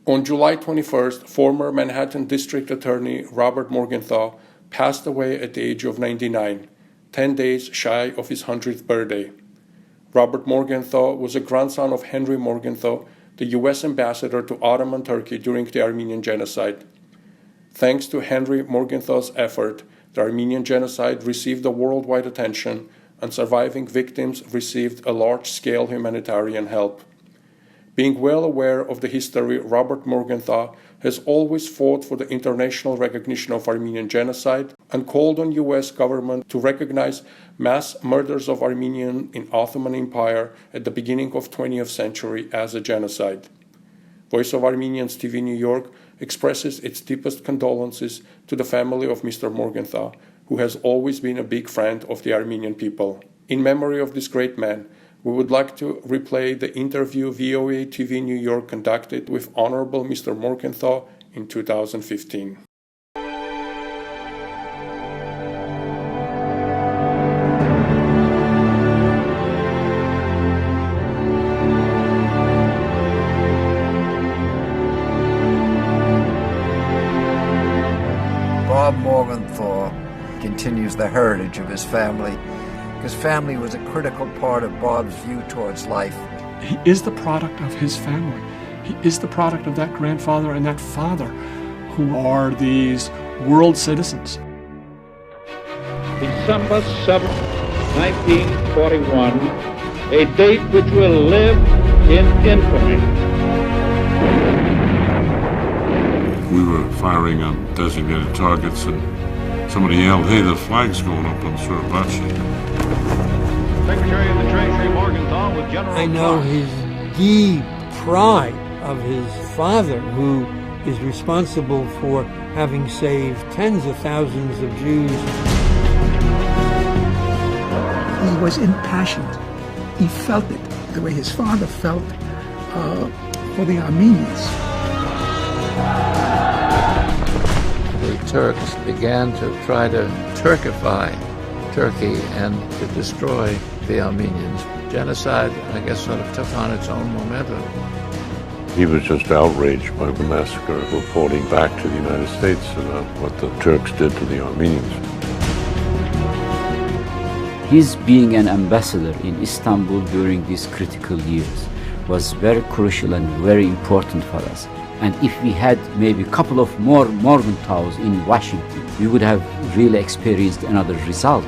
On July 21st, former Manhattan District Attorney Robert Morgenthau passed away at the age of 99, 10 days shy of his 100th birthday. Robert Morgenthau was a grandson of Henry Morgenthau, the U.S. ambassador to Ottoman Turkey during the Armenian Genocide. Thanks to Henry Morgenthau's effort, the Armenian Genocide received a worldwide attention, and surviving victims received a large-scale humanitarian help. Being well aware of the history, Robert Morgenthau has always fought for the international recognition of Armenian genocide and called on U.S. government to recognize mass murders of Armenians in Ottoman Empire at the beginning of 20th century as a genocide. Voice of Armenians TV New York expresses its deepest condolences to the family of Mr. Morgenthau, who has always been a big friend of the Armenian people. In memory of this great man, we would like to replay the interview VOA TV New York conducted with Honorable Mr. Morgenthau in 2015. Bob Morgenthau continues the heritage of his family. His family was a critical part of Bob's view towards life. He is the product of his family. He is the product of that grandfather and that father, who are these world citizens. December 7th, 1941, a date which will live in infamy. We were firing on designated targets and somebody yelled, "Hey, the flag's going up on Suribachi." Secretary of the Treasury Morgenthau with General I know his deep pride of his father, who is responsible for having saved tens of thousands of Jews. He was impassioned. He felt it the way his father felt for the Armenians. The Turks began to try to Turkify Turkey and to destroy the Armenians. Genocide, I guess, sort of took on its own momentum. He was just outraged by the massacre, reporting back to the United States about what the Turks did to the Armenians. His being an ambassador in Istanbul during these critical years was very crucial and very important for us. And if we had maybe a couple of more Morgenthaus in Washington, we would have really experienced another result.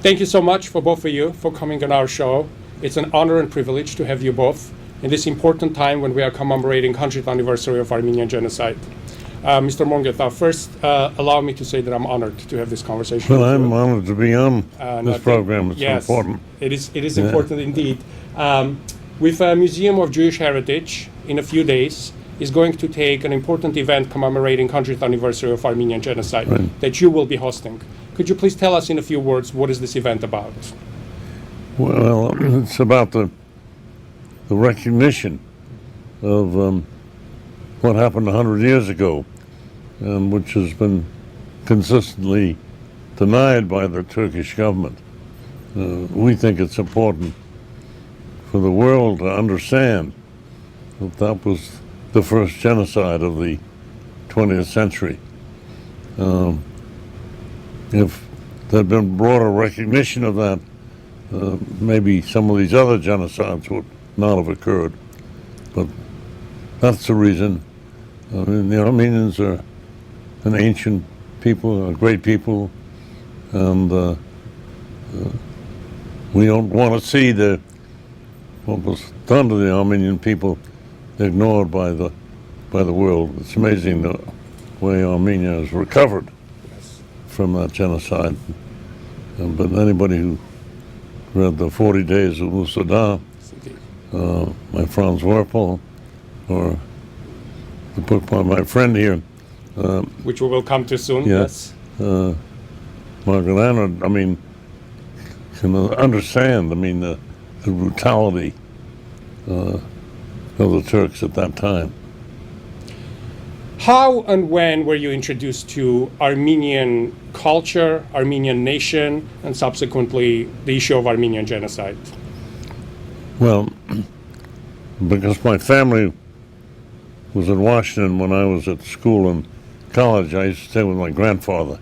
Thank you so much for both of you for coming on our show. It's an honor and privilege to have you both in this important time when we are commemorating 100th anniversary of Armenian genocide. Mr. Morgenthau, first allow me to say that I'm honored to have this conversation. Well, I'm honored to be on this program. It's important. It is important indeed. With a Museum of Jewish Heritage in a few days is going to take an important event commemorating 100th anniversary of Armenian genocide that you will be hosting. Could you please tell us in a few words what is this event about? Well, it's about the recognition of what happened 100 years ago, which has been consistently denied by the Turkish government. We think it's important for the world to understand that that was the first genocide of the 20th century. If there had been broader recognition of that, maybe some of these other genocides would not have occurred. But that's the reason. I mean, the Armenians are an ancient people, a great people, and we don't want to see what was done to the Armenian people ignored by the world. It's amazing the way Armenia has recovered from that genocide. But anybody who read the 40 Days of Musadah by Franz Werfel, or the book by my friend here, which we will come to soon. Yes, Margaret Anand, I mean, can understand. I mean, the brutality of the Turks at that time. How and when were you introduced to Armenian culture, Armenian nation, and subsequently the issue of Armenian genocide? Well, because my family was in Washington when I was at school and college, I used to stay with my grandfather.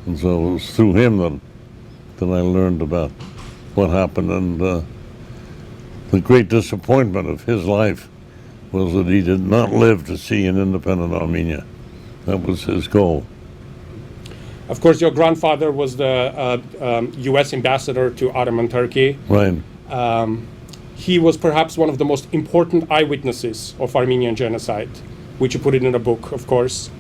And so it was through him that I learned about what happened. And the great disappointment of his life was that he did not live to see an independent Armenia. That was his goal. Of course, your grandfather was the U.S. ambassador to Ottoman Turkey. Right. He was perhaps one of the most important eyewitnesses of Armenian genocide, which you put it in a book, of course.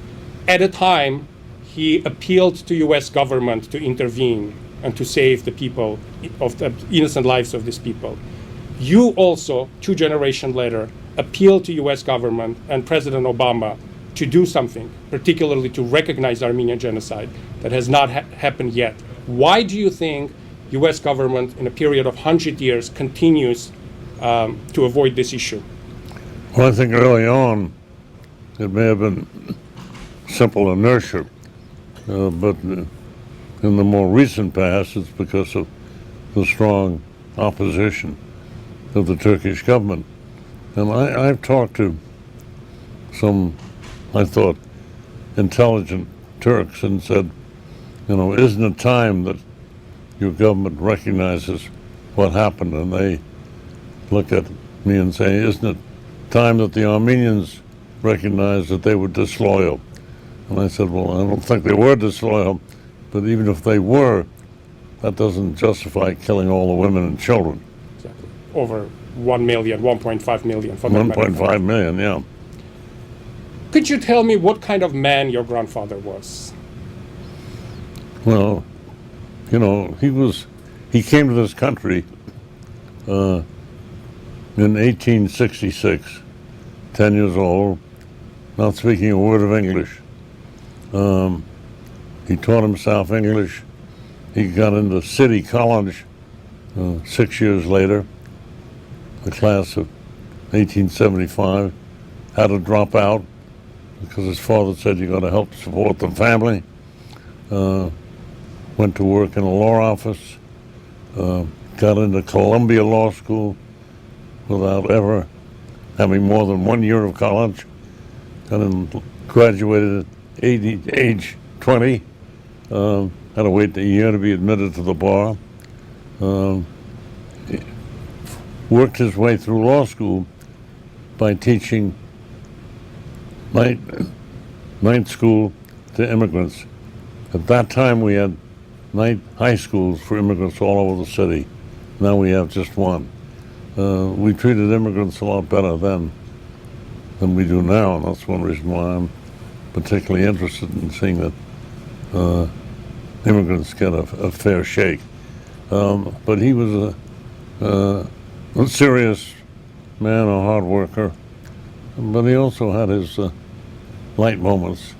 At a time, he appealed to U.S. government to intervene and to save the people, of the innocent lives of these people. You also, 2 generations later, appealed to U.S. government and President Obama to do something, particularly to recognize Armenian genocide that has not happened yet. Why do you think U.S. government in a period of 100 years continues to avoid this issue? Well, I think early on it may have been simple inertia, but in the more recent past it's because of the strong opposition of the Turkish government. And I've talked to some, I thought, intelligent Turks and said, you know, isn't it time that your government recognizes what happened? And they look at me and say, isn't it time that the Armenians recognize that they were disloyal? And I said, well, I don't think they were disloyal, but even if they were, that doesn't justify killing all the women and children. Exactly. Over 1 million, 1.5 million. 1.5 million, yeah. Could you tell me what kind of man your grandfather was? Well, you know, he came to this country in 1866, 10 years old, not speaking a word of English. He taught himself English. He got into City College 6 years later, the class of 1875, had to drop out because his father said you got to help support the family. Went to work in a law office, got into Columbia Law School without ever having more than 1 year of college, and then graduated at age 20, had to wait a year to be admitted to the bar. Worked his way through law school by teaching night school to immigrants. At that time we had night high schools for immigrants all over the city. Now we have just one. We treated immigrants a lot better then than we do now, and that's one reason why I'm particularly interested in seeing that immigrants get a fair shake. But he was a serious man, a hard worker, but he also had his light moments.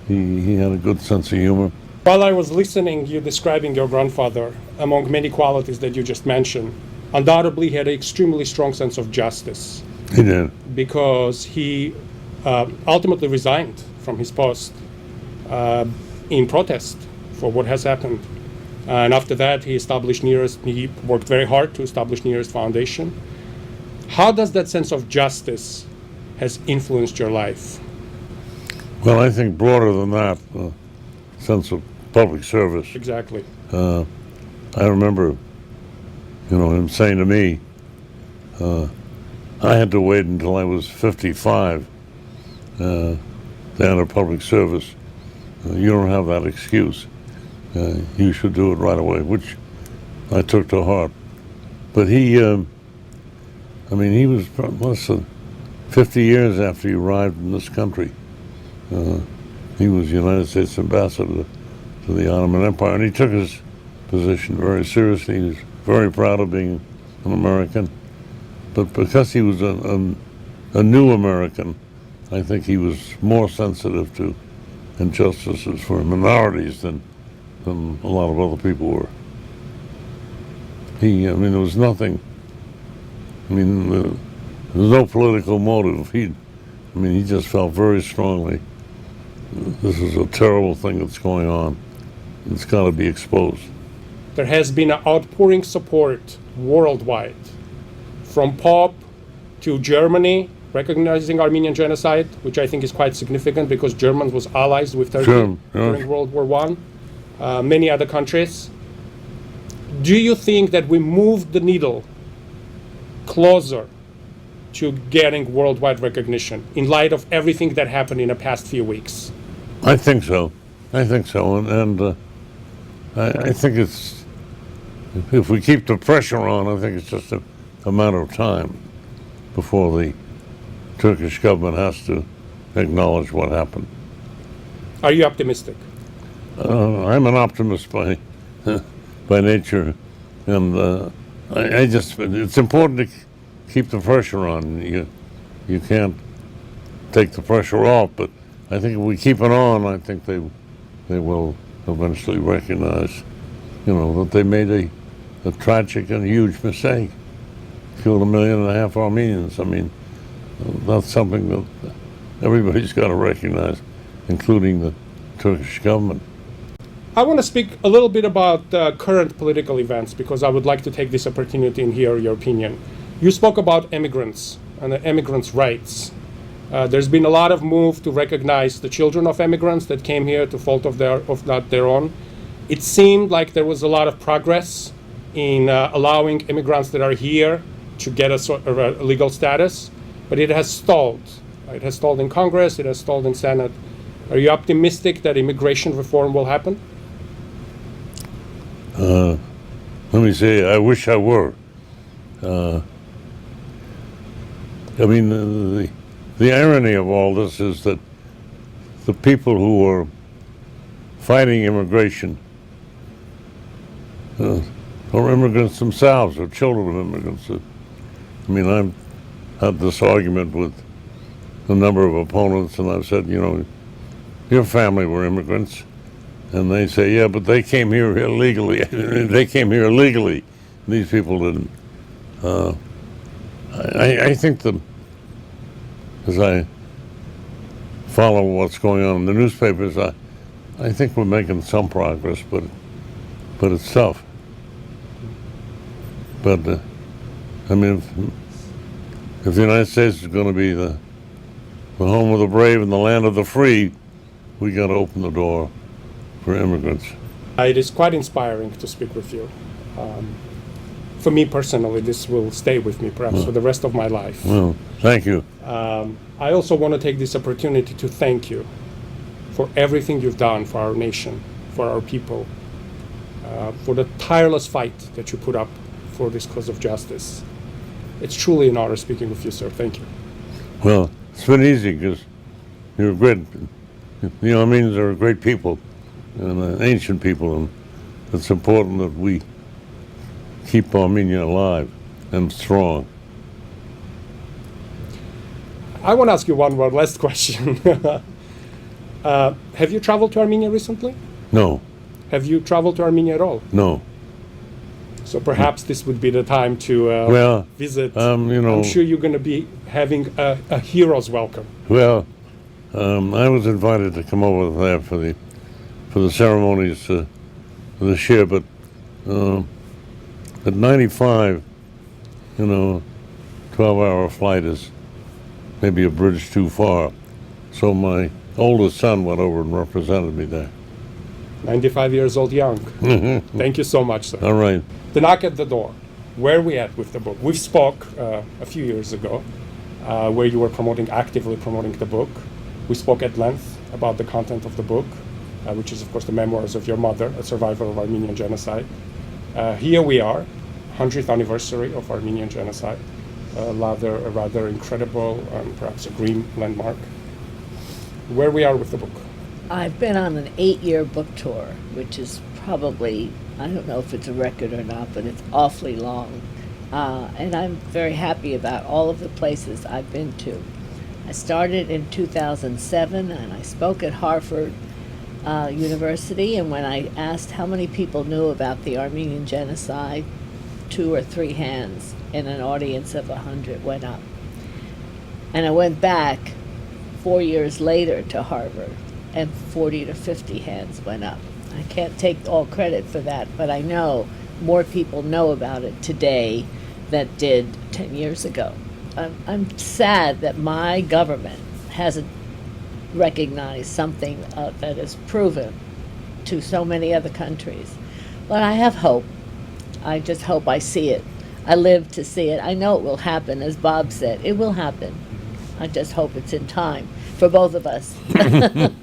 He had a good sense of humor. While I was listening, you describing your grandfather, among many qualities that you just mentioned, undoubtedly he had an extremely strong sense of justice. He did. Because he ultimately resigned from his post in protest for what has happened. And after that, he worked very hard to establish Nearest Foundation. How does that sense of justice has influenced your life? Well, I think broader than that, sense of public service. Exactly. I remember, him saying to me, I had to wait until I was 55 to enter public service. You don't have that excuse. You should do it right away, which I took to heart. But he was less than 50 years after he arrived in this country. He was United States ambassador to the Ottoman Empire, and he took his position very seriously. He was very proud of being an American. But because he was a new American, I think he was more sensitive to injustices for minorities than a lot of other people were. There was nothing, there was no political motive. He'd I mean, he just felt very strongly, this is a terrible thing that's going on. It's got to be exposed. There has been an outpouring support worldwide, from Pope to Germany, recognizing Armenian genocide, which I think is quite significant because Germany was allies with Turkey during World War I. Many other countries. Do you think that we moved the needle closer to getting worldwide recognition in light of everything that happened in the past few weeks? I think so. I think so. And I think it's, if we keep the pressure on, I think it's just a matter of time before the Turkish government has to acknowledge what happened. Are you optimistic? I'm an optimist by nature, and I just, it's important to keep the pressure on. You can't take the pressure off, but I think if we keep it on, I think they will eventually recognize, that they made a tragic and huge mistake. Killed 1.5 million Armenians. I mean, that's something that everybody's got to recognize, including the Turkish government. I want to speak a little bit about current political events because I would like to take this opportunity and hear your opinion. You spoke about immigrants and the immigrants' rights. There's been a lot of move to recognize the children of immigrants that came here to fault of not their own. It seemed like there was a lot of progress in allowing immigrants that are here to get a legal status, but it has stalled. It has stalled in Congress, it has stalled in Senate. Are you optimistic that immigration reform will happen? Let me say, I wish I were. I mean, the irony of all this is that the people who are fighting immigration are immigrants themselves, or children of immigrants. I mean, I've had this argument with a number of opponents, and I've said, your family were immigrants. And they say, yeah, but they came here illegally. They came here illegally. These people didn't. I think as I follow what's going on in the newspapers, I think we're making some progress, but it's tough. But I mean, if the United States is going to be the home of the brave and the land of the free, we got to open the door for immigrants. It is quite inspiring to speak with you. For me personally, this will stay with me perhaps for the rest of my life. Well, thank you. I also want to take this opportunity to thank you for everything you've done for our nation, for our people, for the tireless fight that you put up for this cause of justice. It's truly an honor speaking with you, sir. Thank you. Well, it's been easy because you're great. The Armenians are a great people and an ancient people, and it's important that we keep Armenia alive and strong. I want to ask you one more last question. Have you traveled to Armenia recently? No. Have you traveled to Armenia at all? No. So perhaps this would be the time to visit. I'm sure you're going to be having a hero's welcome. Well, I was invited to come over there for the ceremonies this year, but at 95, 12-hour flight is maybe a bridge too far. So my oldest son went over and represented me there. 95 years old young. Thank you so much, sir. All right. The knock at the door. Where are we at with the book? We spoke a few years ago where you were actively promoting the book. We spoke at length about the content of the book, which is, of course, the memoirs of your mother, a survivor of Armenian genocide. Here we are, 100th anniversary of Armenian genocide, a rather incredible, perhaps a green landmark. Where we are with the book? I've been on an 8-year book tour, which is probably, I don't know if it's a record or not, but it's awfully long. And I'm very happy about all of the places I've been to. I started in 2007, and I spoke at Harvard University, and when I asked how many people knew about the Armenian genocide, 2 or 3 hands in an audience of 100 went up. And I went back 4 years later to Harvard, and 40 to 50 hands went up. I can't take all credit for that, but I know more people know about it today than did 10 years ago. I'm sad that my government hasn't recognized something that is proven to so many other countries. But I have hope. I just hope I see it. I live to see it. I know it will happen, as Bob said. It will happen. I just hope it's in time for both of us.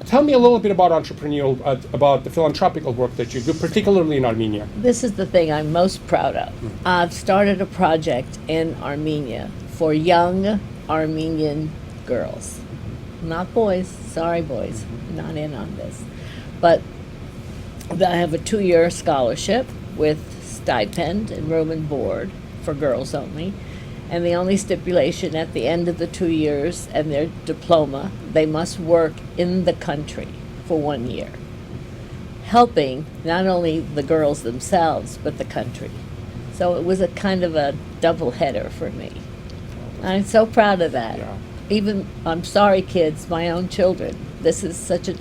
Tell me a little bit about entrepreneurial, about the philanthropical work that you do, particularly in Armenia. This is the thing I'm most proud of. I've started a project in Armenia for young Armenian girls. Not boys, sorry boys, not in on this. But I have a 2-year scholarship with stipend and room and board for girls only. And the only stipulation at the end of the 2 years and their diploma, they must work in the country for 1 year, helping not only the girls themselves, but the country. So it was a kind of a double header for me. I'm so proud of that. Yeah. Even, I'm sorry kids, my own children, this is such a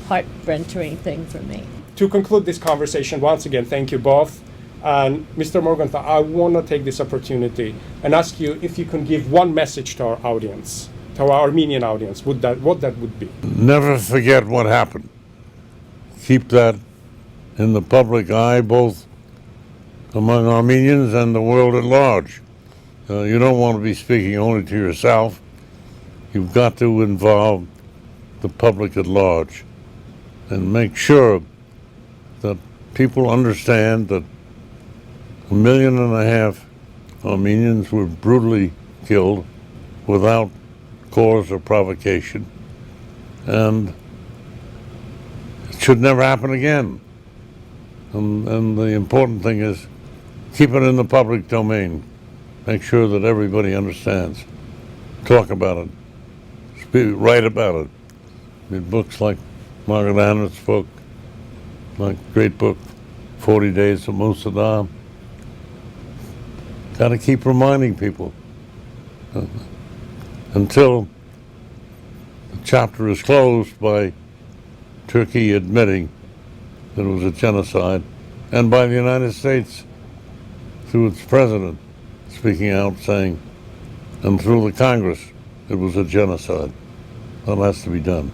heart-wrenching thing for me. To conclude this conversation, once again, thank you both. And Mr. Morgenthau, I want to take this opportunity and ask you if you can give one message to our audience, to our Armenian audience, what that would be. Never forget what happened. Keep that in the public eye, both among Armenians and the world at large. You don't want to be speaking only to yourself. You've got to involve the public at large and make sure that people understand that 1.5 million Armenians were brutally killed without cause or provocation, and it should never happen again. And the important thing is keep it in the public domain. Make sure that everybody understands. Talk about it. Write about it. Read books like Margaret Atwood's book, my great book, 40 Days of Musadam. Got to keep reminding people until the chapter is closed by Turkey admitting that it was a genocide, and by the United States through its president speaking out saying, and through the Congress, it was a genocide. That has to be done.